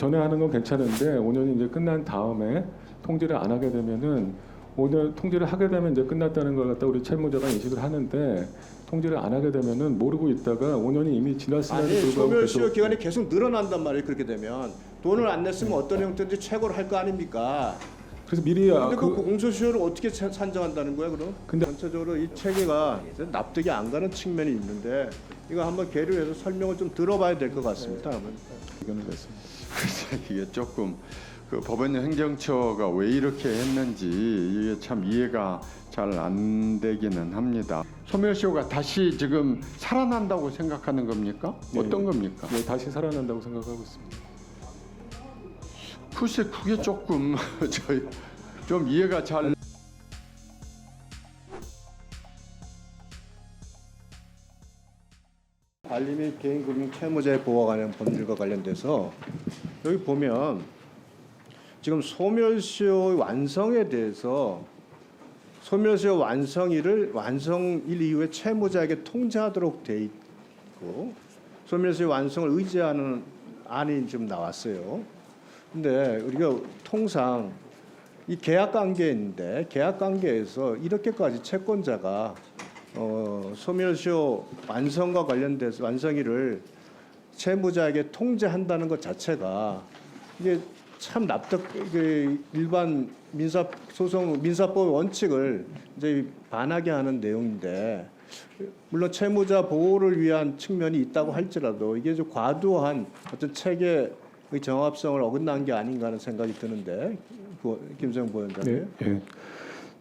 전에 하는 건 괜찮은데 5년이 이제 끝난 다음에 통지를 안 하게 되면은 5년 통지를 하게 되면 이제 끝났다는 걸 갖다 우리 채무자가 인식을 하는데 통지를 안 하게 되면은 모르고 있다가 5년이 이미 지났음에도 아니 불구하고 소멸시효 계속 기간이 계속 늘어난단 말이에요. 그렇게 되면 돈을 안 냈으면 어떤 형태인지 최고로 할 거 아닙니까? 그래서 미리 근데 그 공소시효를 어떻게 산정한다는 거야 그럼? 근데- 전체적으로 이 체계가 납득이 안 가는 측면이 있는데 이거 한번 계류해서 설명을 좀 들어봐야 될 것 같습니다. 의견을 냈습니다. 글쎄, 이게 조금 그 법원 행정처가 왜 이렇게 했는지 이게 참 이해가 잘 안 되기는 합니다. 소멸시효가 다시 지금 살아난다고 생각하는 겁니까? 네. 어떤 겁니까? 네, 다시 살아난다고 생각하고 있습니다. 글쎄 그게 조금 저희 좀 이해가 잘. 관리 및 개인금융 채무자의 보호와 관련 법률과 관련돼서 여기 보면 지금 소멸시효 완성에 대해서 소멸시효 완성일 이후에 채무자에게 통지하도록 돼 있고 소멸시효 완성을 의지하는 안이 좀 나왔어요. 근데 우리가 통상 이 계약 관계인데 계약 관계에서 이렇게까지 채권자가 소멸시효 완성과 관련돼서 완성일을 채무자에게 통지한다는 것 자체가 이게 참 일반 민사법 원칙을 이제 반하게 하는 내용인데 물론 채무자 보호를 위한 측면이 있다고 할지라도 이게 좀 과도한 어떤 체계의 정합성을 어긋난 게 아닌가 하는 생각이 드는데 김성 부원장님. 네, 예.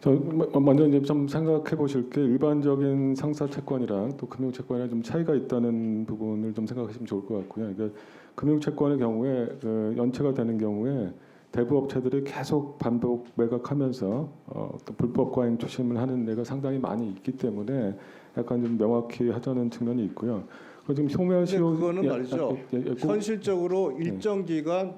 저 먼저 이제 좀 생각해 보실 게 일반적인 상사 채권이랑 또 금융 채권이랑 좀 차이가 있다는 부분을 좀 생각하시면 좋을 것 같고요. 그러니까 금융 채권의 경우에 연체가 되는 경우에 대부 업체들이 계속 반복 매각하면서 또 불법 과잉 추심을 하는 데가 상당히 많이 있기 때문에 약간 좀 명확히 하자는 측면이 있고요. 그 지금 소멸시효 그거는 말이죠. 현실적으로 일정 기간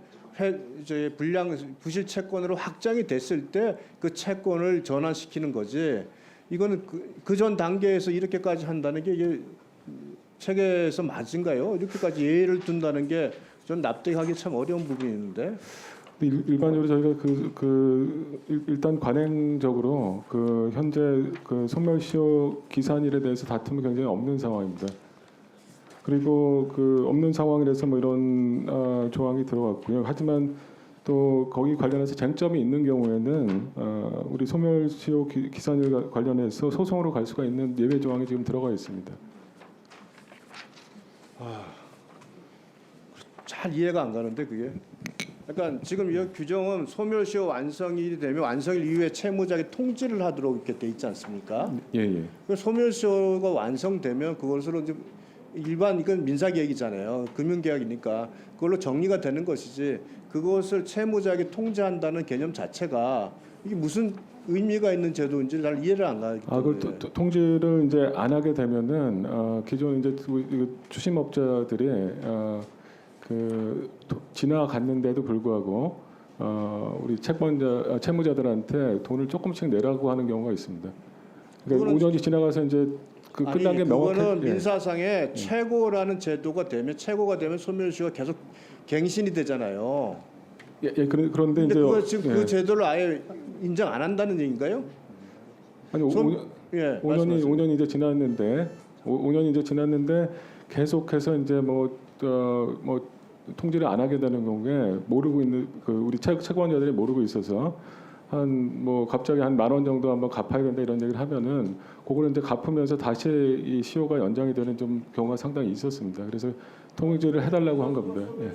부실 채권으로 확정이 됐을 때 그 채권을 전환시키는 거지. 이거는 그 전 단계에서 이렇게까지 한다는 게 이게 체계에서 맞은가요? 이렇게까지 예의를 둔다는 게 좀 납득하기 참 어려운 부분이 있는데. 일반적으로 저희가 일단 관행적으로 현재 소멸시효 기산일에 대해서 다툼이 굉장히 없는 상황입니다. 그리고 없는 상황이라서 뭐 이런 조항이 들어갔고요. 하지만 또 거기 관련해서 쟁점이 있는 경우에는 우리 소멸시효 기산일 관련해서 소송으로 갈 수가 있는 예외 조항이 지금 들어가 있습니다. 잘 이해가 안 가는데 그게. 약간 지금 이 규정은 소멸시효 완성일이 되면 완성일 이후에 채무자에게 통지를 하도록 이렇게 돼 있지 않습니까? 예. 그 소멸시효가 완성되면 그것으로 이제 일반 이건 민사계약이잖아요. 금융계약이니까 그걸로 정리가 되는 것이지 그것을 채무자에게 통지한다는 개념 자체가 이게 무슨 의미가 있는 제도인지 잘 이해를 안 가기 때문에. 그걸 통지를 이제 안 하게 되면은 기존 이제 추심업자들이 지나갔는데도 불구하고 우리 채무자들한테 돈을 조금씩 내라고 하는 경우가 있습니다. 그러니까 5년이 지나가서 이제 끝난 게 명확해. 그거는 민사상에 최고라는 제도가 되면 최고가 되면 소멸시효가 계속 갱신이 되잖아요. 그런데 근데 이제 그거 지금 그 제도를 아예 인정 안 한다는 얘기인가요? 아니 5년이 이제 지났는데 5년이 이제 지났는데 계속해서 이제 뭐 통지를 안 하게 되는 경우에 모르고 있는 우리 채권자들이 모르고 있어서 갑자기 한 10,000원 정도 한번 갚아야 된다 이런 얘기를 하면은 그걸 이제 갚으면서 다시 이 시효가 연장이 되는 좀 경우가 상당히 있었습니다. 그래서 통지를 해달라고 한 겁니다. 예.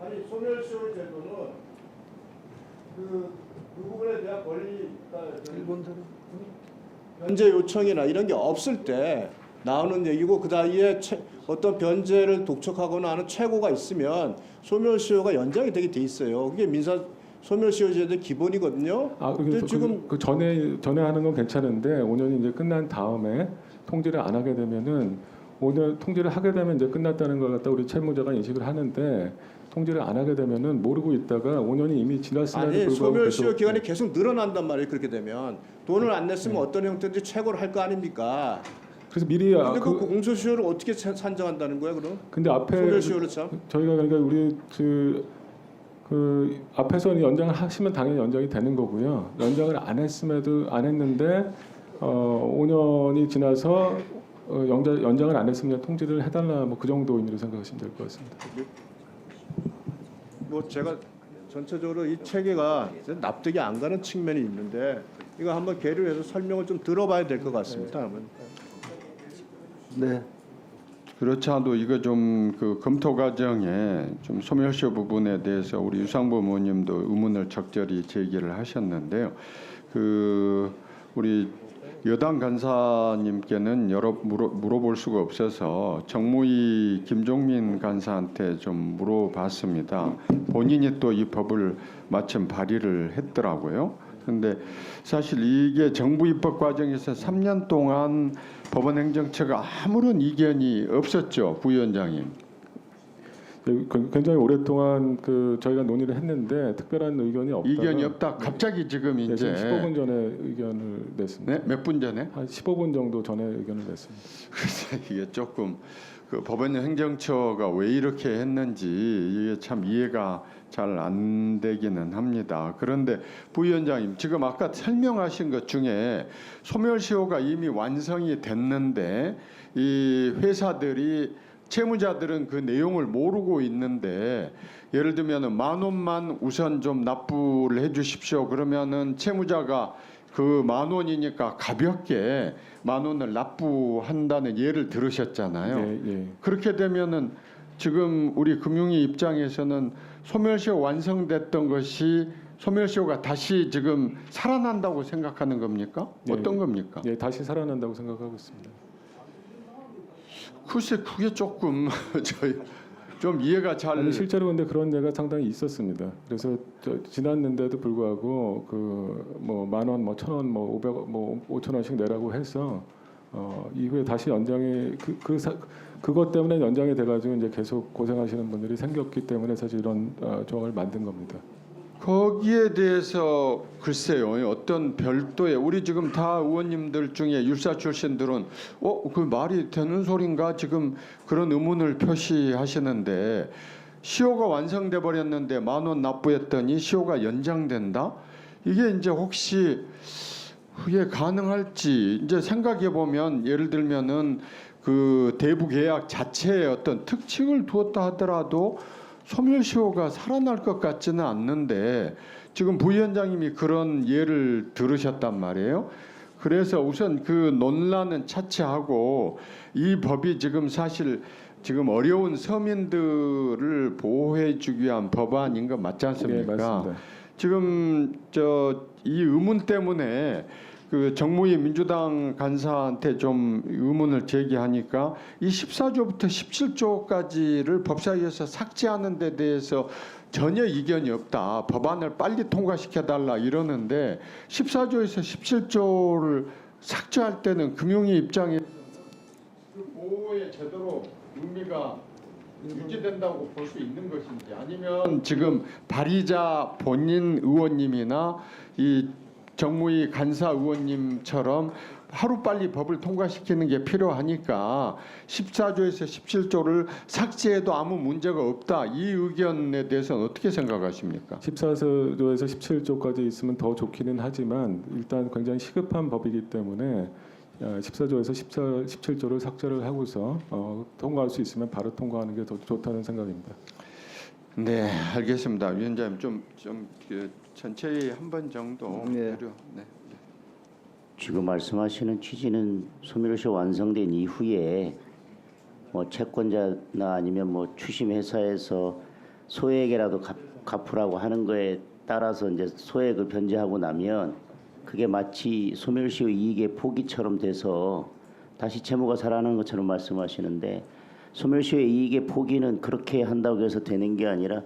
아니 소멸시효 제도는 그 부분에 대한 권리 변제 요청이나 이런 게 없을 때 나오는 얘기고 그 사이에 어떤 변제를 독촉하거나 하는 최고가 있으면 소멸시효가 연장이 되게 돼 있어요. 그게 소멸시효 제도의 기본이거든요. 근데 지금 전에 하는 건 괜찮은데 5년이 이제 끝난 다음에 통지를 안 하게 되면은 5년 통지를 하게 되면 이제 끝났다는 걸 갖다 우리 채무자가 인식을 하는데 통지를 안 하게 되면은 모르고 있다가 5년이 이미 지났음에도 아니 불구하고 소멸시효 계속 기간이 계속 늘어난단 말이에요. 그렇게 되면 돈을 안 냈으면 어떤 형태든지 최고를 할 거 아닙니까? 그래서 미리 근데 그 공소시효를 어떻게 산정한다는 거야 그럼? 근데 앞에 소멸시효를 참. 저희가 그러니까 우리 그 앞에서는 연장을 하시면 당연히 연장이 되는 거고요. 연장을 안 했는데 5년이 지나서 연장을 안 했으면 통지를 해달라 뭐 그 정도 의미로 생각하시면 될 것 같습니다. 뭐 제가 전체적으로 이 체계가 납득이 안 가는 측면이 있는데 이거 한번 계류해서 설명을 좀 들어봐야 될 것 같습니다. 네. 그렇지 않아도 이거 좀 그 검토 과정에 좀 소멸시효 부분에 대해서 우리 유상범 의원님도 의문을 적절히 제기를 하셨는데요. 그 우리 여당 간사님께는 물어볼 수가 없어서 정무위 김종민 간사한테 좀 물어봤습니다. 본인이 또 이 법을 마침 발의를 했더라고요. 근데 사실 이게 정부 입법 과정에서 3년 동안 법원 행정처가 아무런 이견이 없었죠, 부위원장님. 굉장히 오랫동안 저희가 논의를 했는데 특별한 의견이 없다가 이견이 없다. 갑자기 지금 네, 이제 15분 전에 의견을 냈습니다. 네? 몇 분 전에? 한 15분 정도 전에 의견을 냈습니다. 그래서 이게 조금 그 법원 행정처가 왜 이렇게 했는지 이게 참 이해가 잘 안 되기는 합니다. 그런데 부위원장님 지금 아까 설명하신 것 중에 소멸시효가 이미 완성이 됐는데 이 회사들이 채무자들은 그 내용을 모르고 있는데 예를 들면은 10,000원만 우선 좀 납부를 해주십시오. 그러면은 채무자가 그 10,000원이니까 가볍게 10,000원을 납부한다는 예를 들으셨잖아요. 예. 그렇게 되면은 지금 우리 금융위 입장에서는 소멸시효 완성됐던 것이 소멸시효가 다시 지금 살아난다고 생각하는 겁니까? 어떤 겁니까? 예, 다시 살아난다고 생각하고 있습니다. 글쎄 그게 조금 저희 좀 이해가 잘. 아니, 실제로 근데 그런 예가 상당히 있었습니다. 그래서 지났는데도 불구하고 뭐 10,000원, 뭐 1,000원, 뭐 500원, 뭐 5,000원씩 내라고 해서 이후에 다시 연장이 그것 때문에 연장이 돼가지고 이제 계속 고생하시는 분들이 생겼기 때문에 사실 이런 조항을 만든 겁니다. 거기에 대해서 글쎄요 어떤 별도의 우리 지금 다 의원님들 중에 율사 출신들은 그 말이 되는 소린가 지금 그런 의문을 표시하시는데 시효가 완성돼 버렸는데 10,000원 납부했더니 시효가 연장된다? 이게 이제 혹시 그게 가능할지 이제 생각해 보면 예를 들면은 그 대부 계약 자체의 어떤 특징을 두었다 하더라도 소멸시효가 살아날 것 같지는 않는데 지금 부위원장님이 그런 예를 들으셨단 말이에요. 그래서 우선 그 논란은 차치하고 이 법이 지금 사실 지금 어려운 서민들을 보호해주기 위한 법안인 거 맞지 않습니까? 네, 맞습니다. 지금 이 의문 때문에 그 정무위 민주당 간사한테 좀 의문을 제기하니까 이 14조부터 17조까지를 법사위에서 삭제하는 데 대해서 전혀 이견이 없다. 법안을 빨리 통과시켜달라 이러는데 14조에서 17조를 삭제할 때는 금융위 입장에서 그 보호에 제대로 의미가 유지된다고 볼 수 있는 것인지 아니면 지금 발의자 본인 의원님이나 이 정무위 간사 의원님처럼 하루빨리 법을 통과시키는 게 필요하니까 14조에서 17조를 삭제해도 아무 문제가 없다. 이 의견에 대해서는 어떻게 생각하십니까? 14조에서 17조까지 있으면 더 좋기는 하지만 일단 굉장히 시급한 법이기 때문에 14조에서 17조를 삭제를 하고서 통과할 수 있으면 바로 통과하는 게 더 좋다는 생각입니다. 네, 알겠습니다. 위원장님 그 전체에 한 번 정도. 네. 네. 지금 말씀하시는 취지는 소멸시효 완성된 이후에 뭐 채권자나 아니면 뭐 추심 회사에서 소액이라도 갚으라고 하는 거에 따라서 이제 소액을 변제하고 나면 그게 마치 소멸시효 이익의 포기처럼 돼서 다시 채무가 살아나는 것처럼 말씀하시는데 소멸시효 이익의 포기는 그렇게 한다고 해서 되는 게 아니라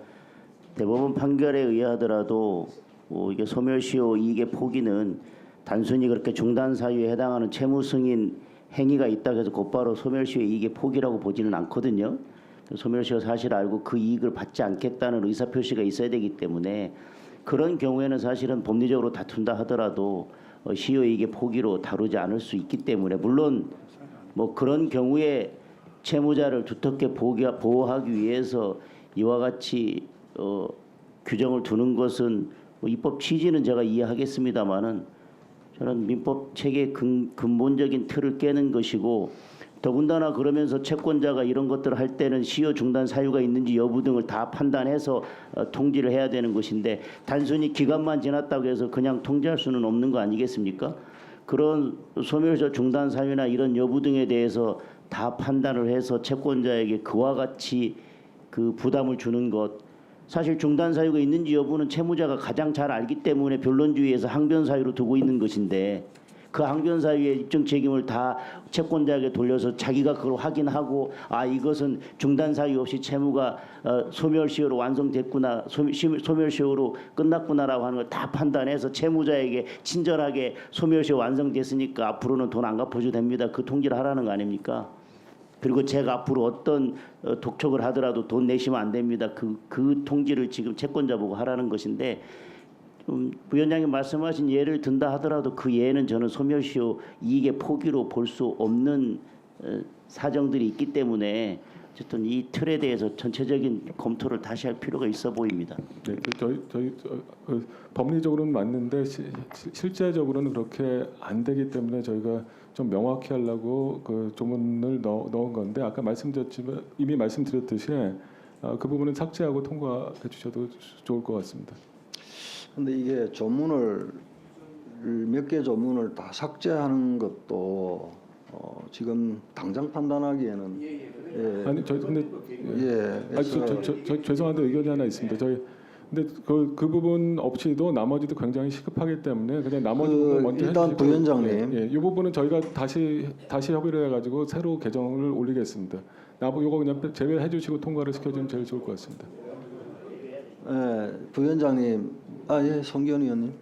대법원 판결에 의하더라도 이게 소멸시효 이익의 포기는 단순히 그렇게 중단 사유에 해당하는 채무 승인 행위가 있다고 해서 곧바로 소멸시효 이익의 포기라고 보지는 않거든요. 소멸시효 사실 알고 그 이익을 받지 않겠다는 의사표시가 있어야 되기 때문에 그런 경우에는 사실은 법리적으로 다툰다 하더라도 시효이익의 포기로 다루지 않을 수 있기 때문에 물론 뭐 그런 경우에 채무자를 두텁게 보호하기 위해서 이와 같이 규정을 두는 것은 뭐 입법 취지는 제가 이해하겠습니다만은 저는 민법 체계의 근본적인 틀을 깨는 것이고 더군다나 그러면서 채권자가 이런 것들을 할 때는 시효 중단 사유가 있는지 여부 등을 다 판단해서 통지를 해야 되는 것인데 단순히 기간만 지났다고 해서 그냥 통지할 수는 없는 거 아니겠습니까? 그런 소멸시효 중단 사유나 이런 여부 등에 대해서 다 판단을 해서 채권자에게 그와 같이 그 부담을 주는 것 사실 중단 사유가 있는지 여부는 채무자가 가장 잘 알기 때문에 변론주의에서 항변 사유로 두고 있는 것인데 그 항변 사유의 입증 책임을 다 채권자에게 돌려서 자기가 그걸 확인하고 아 이것은 중단 사유 없이 채무가 소멸시효로 완성됐구나 소멸시효로 끝났구나라고 하는 걸 다 판단해서 채무자에게 친절하게 소멸시효 완성됐으니까 앞으로는 돈 안 갚아줘도 됩니다. 그 통지를 하라는 거 아닙니까? 그리고 제가 앞으로 어떤 독촉을 하더라도 돈 내시면 안 됩니다. 그 통지를 지금 채권자 보고 하라는 것인데 부위원장님 말씀하신 예를 든다 하더라도 그 예는 저는 소멸시효 이익의 포기로 볼 수 없는 사정들이 있기 때문에 어쨌든 이 틀에 대해서 전체적인 검토를 다시 할 필요가 있어 보입니다. 네, 저희 법리적으로는 맞는데 실제적으로는 그렇게 안 되기 때문에 저희가 좀 명확히 하려고 그 조문을 넣은 건데 아까 말씀드렸지만 이미 말씀드렸듯이 그 부분은 삭제하고 통과해 주셔도 좋을 것 같습니다. 근데 이게 조문을 몇 개 조문을 다 삭제하는 것도 지금 당장 판단하기에는 아니 저희 근데 저 죄송한데 의견이 하나 있습니다. 저희 근데 그 부분 없이도 나머지도 굉장히 시급하기 때문에 그냥 나머지 부분 먼저 일단 해주시고, 부위원장님 이 부분은 저희가 다시 협의를 해가지고 새로 개정을 올리겠습니다. 요거 그냥 제외해 주시고 통과를 시켜주면 제일 좋을 것 같습니다. 부위원장님 송기현 의원님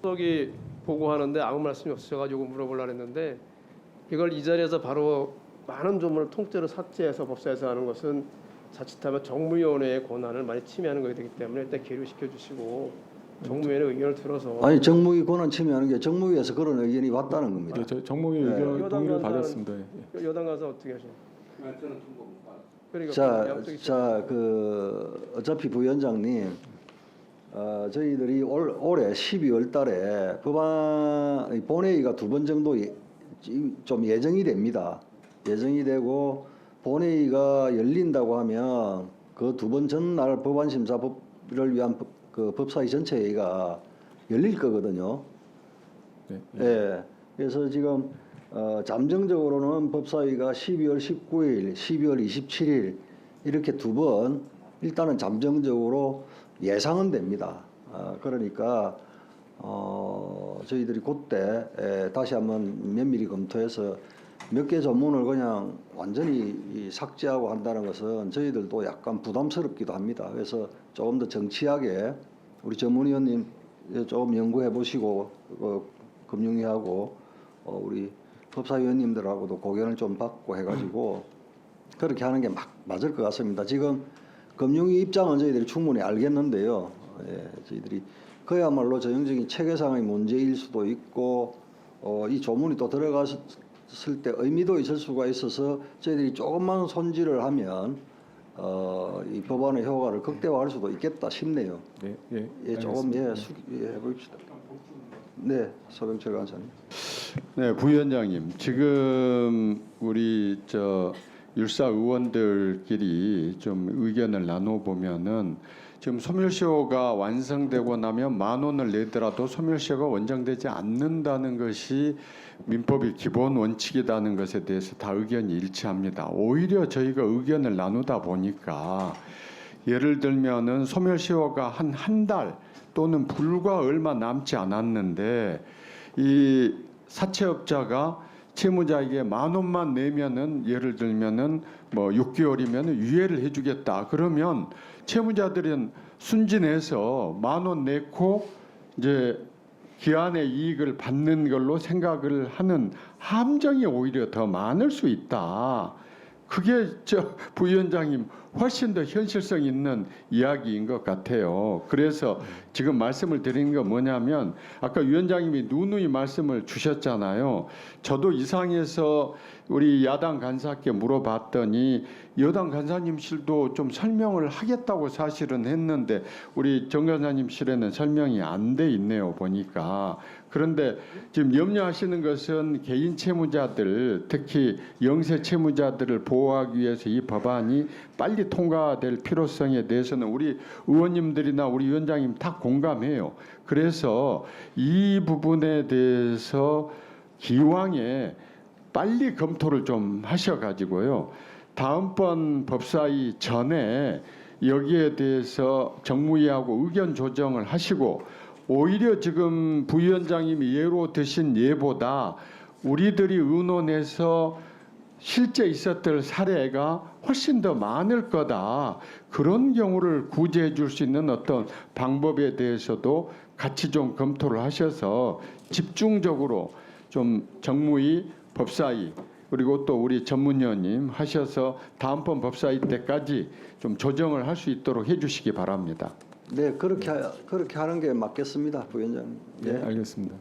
수석이 보고하는데 아무 말씀이 없으셔가지고 물어보려고 했는데 이걸 이 자리에서 바로 많은 조문을 통째로 삭제해서 법사에서 하는 것은 자칫하면 정무위원회의 권한을 많이 침해하는 것이 되기 때문에 일단 계류시켜 주시고 정무위원회 의견을 들어서 아니 정무위 권한 침해하는 게 정무위에서 그런 의견이 왔다는 겁니다. 네, 저희 정무위 의견 동의를 받았습니다. 여당 가서 어떻게 하시나요? 자, 그 어차피 부위원장님, 저희들이 올해 12월 달에 법안 본회의가 2번 정도 좀 예정이 됩니다. 예정이 되고 본회의가 열린다고 하면 그 2번 전날 법안 심사를 위한 그 법사위 전체 회의가 열릴 거거든요. 네. 그래서 지금 잠정적으로는 법사위가 12월 19일, 12월 27일 이렇게 2번 일단은 잠정적으로 예상은 됩니다. 그러니까 저희들이 그때 다시 한번 면밀히 검토해서 몇 개 전문을 그냥 완전히 삭제하고 한다는 것은 저희들도 약간 부담스럽기도 합니다. 그래서 조금 더 정치하게 우리 전문위원님 조금 연구해 보시고 금융위하고 우리 법사위원님들하고도 고견을 좀 받고 해가지고 그렇게 하는 게 맞을 것 같습니다. 지금 금융위 입장은 저희들이 충분히 알겠는데요. 저희들이 그야말로 전형적인 체계상의 문제일 수도 있고 이 조문이 또 들어갔을 때 의미도 있을 수가 있어서 저희들이 조금만 손질을 하면 이 법안의 효과를 극대화할 수도 있겠다 싶네요. 조금 해봅시다. 네, 서병철 간사님. 네, 부위원장님. 지금 우리 율사 의원들끼리 좀 의견을 나눠 보면은 지금 소멸시효가 완성되고 나면 10,000원을 내더라도 소멸시효가 원정되지 않는다는 것이 민법의 기본 원칙이라는 것에 대해서 다 의견이 일치합니다. 오히려 저희가 의견을 나누다 보니까 예를 들면은 소멸시효가 한 달 또는 불과 얼마 남지 않았는데 이 사채업자가 채무자에게 10,000원만 내면은 예를 들면은 뭐 6개월이면 유예를 해주겠다. 그러면 채무자들은 순진해서 10,000원 내고 이제 기한의 이익을 받는 걸로 생각을 하는 함정이 오히려 더 많을 수 있다. 그게 저 부위원장님 훨씬 더 현실성 있는 이야기인 것 같아요. 그래서 지금 말씀을 드리는 건 뭐냐면 아까 위원장님이 누누이 말씀을 주셨잖아요. 저도 이상해서 우리 야당 간사께 물어봤더니 여당 간사님실도 좀 설명을 하겠다고 사실은 했는데 우리 정 간사님실에는 설명이 안 돼 있네요 보니까. 그런데 지금 염려하시는 것은 개인 채무자들 특히 영세 채무자들을 보호하기 위해서 이 법안이 빨리 통과될 필요성에 대해서는 우리 의원님들이나 우리 위원장님 다 공감해요. 그래서 이 부분에 대해서 기왕에 빨리 검토를 좀 하셔가지고요. 다음번 법사위 전에 여기에 대해서 정무위하고 의견 조정을 하시고 오히려 지금 부위원장님이 예로 드신 예보다 우리들이 의논해서 실제 있었던 사례가 훨씬 더 많을 거다. 그런 경우를 구제해 줄 수 있는 어떤 방법에 대해서도 같이 좀 검토를 하셔서 집중적으로 좀 정무위, 법사위 그리고 또 우리 전문위원님 하셔서 다음번 법사위 때까지 좀 조정을 할 수 있도록 해주시기 바랍니다. 네, 그렇게 하는 게 맞겠습니다, 부위원장님. 네, 알겠습니다.